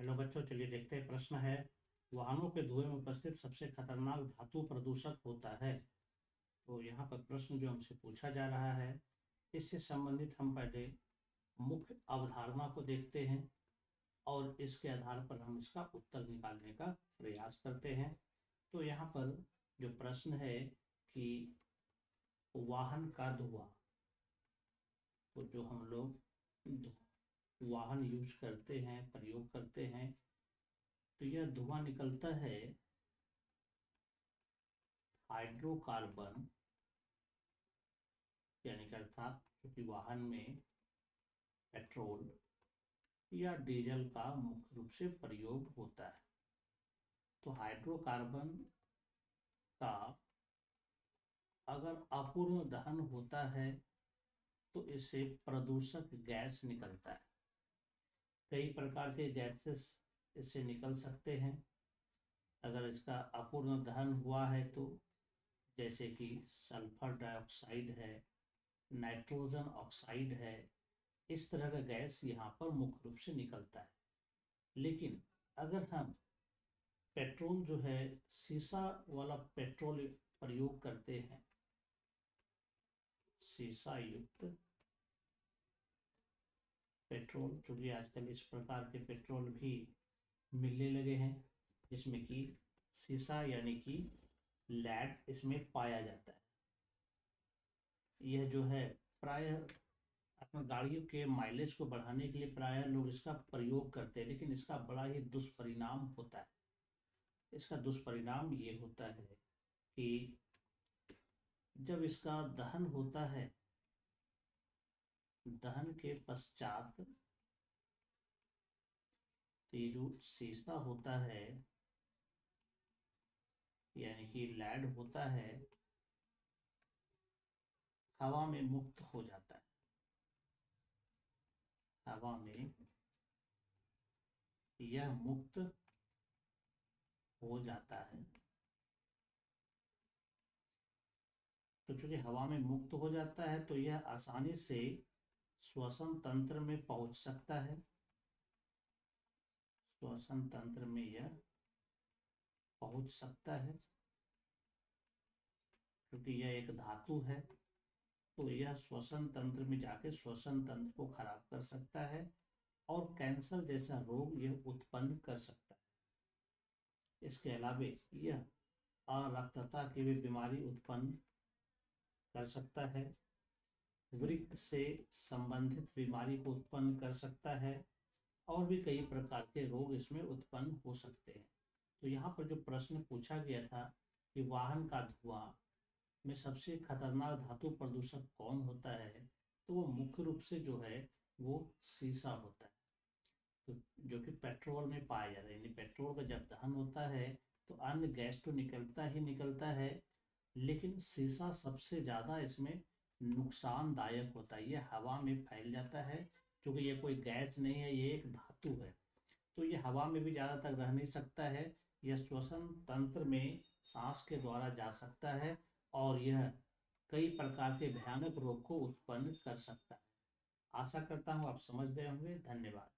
Hello बच्चों, चलिए देखते हैं। प्रश्न है, वाहनों के धुएं में उपस्थित सबसे खतरनाक धातु प्रदूषक होता है। तो यहाँ पर प्रश्न जो हमसे पूछा जा रहा है, इससे संबंधित हम पहले मुख्य अवधारणा को देखते हैं और इसके आधार पर हम इसका उत्तर निकालने का प्रयास करते हैं। तो यहाँ पर जो प्रश्न है कि वाहन का धुआं, तो जो हम लोग वाहन यूज करते हैं, प्रयोग करते हैं, तो यह धुआं निकलता है हाइड्रोकार्बन, यानी कि अर्थात क्योंकि वाहन में पेट्रोल या डीजल का मुख्य रूप से प्रयोग होता है, तो हाइड्रोकार्बन का अगर अपूर्ण दहन होता है तो इससे प्रदूषक गैस निकलता है। कई प्रकार के गैसेस इससे निकल सकते हैं अगर इसका अपूर्ण दहन हुआ है तो, जैसे कि सल्फर डाइऑक्साइड है, नाइट्रोजन ऑक्साइड है। इस तरह का गैस यहाँ पर मुख्य रूप से निकलता है। लेकिन अगर हम पेट्रोल जो है, सीसा वाला पेट्रोल प्रयोग करते हैं, सीसा युक्त पेट्रोल, चूँकि आजकल इस प्रकार के पेट्रोल भी मिलने लगे हैं जिसमें कि सीसा यानी कि लैड इसमें पाया जाता है। यह जो है प्रायः अपने गाड़ियों के माइलेज को बढ़ाने के लिए प्रायः लोग इसका प्रयोग करते हैं, लेकिन इसका बड़ा ही दुष्परिणाम होता है। इसका दुष्परिणाम ये होता है कि जब इसका दहन होता है, दहन के पश्चात ये जो सीसा होता है यानी कि लैड होता है, हवा में मुक्त हो जाता है। हवा में यह मुक्त हो जाता है। तो चूंकि हवा में मुक्त हो जाता है तो यह आसानी से श्वसन तंत्र में पहुंच सकता है। श्वसन तंत्र में यह पहुंच सकता है क्योंकि यह एक धातु है, तो यह श्वसन तंत्र में जाके श्वसन तंत्र को खराब कर सकता है और कैंसर जैसा रोग यह उत्पन्न कर सकता है। इसके अलावा यह अरक्तता की भी बीमारी उत्पन्न कर सकता है, वृक्क से संबंधित बीमारी को उत्पन्न कर सकता है और भी कई प्रकार के रोग इसमें उत्पन्न हो सकते हैं। तो यहाँ पर जो प्रश्न पूछा गया था कि वाहन का धुआं में सबसे खतरनाक धातु प्रदूषक कौन होता है, तो वो मुख्य रूप से जो है वो सीसा होता है। तो जो कि पेट्रोल में पाया जाता है, यानी पेट्रोल का जब दहन होता है तो अन्य गैस तो निकलता ही निकलता है, लेकिन सीसा सबसे ज़्यादा इसमें नुकसानदायक होता है। ये हवा में फैल जाता है, क्योंकि ये कोई गैस नहीं है, ये एक धातु है, तो ये हवा में भी ज़्यादा तक रह नहीं सकता है। यह श्वसन तंत्र में सांस के द्वारा जा सकता है और यह कई प्रकार के भयानक रोग को उत्पन्न कर सकता है। आशा करता हूँ आप समझ गए होंगे। धन्यवाद।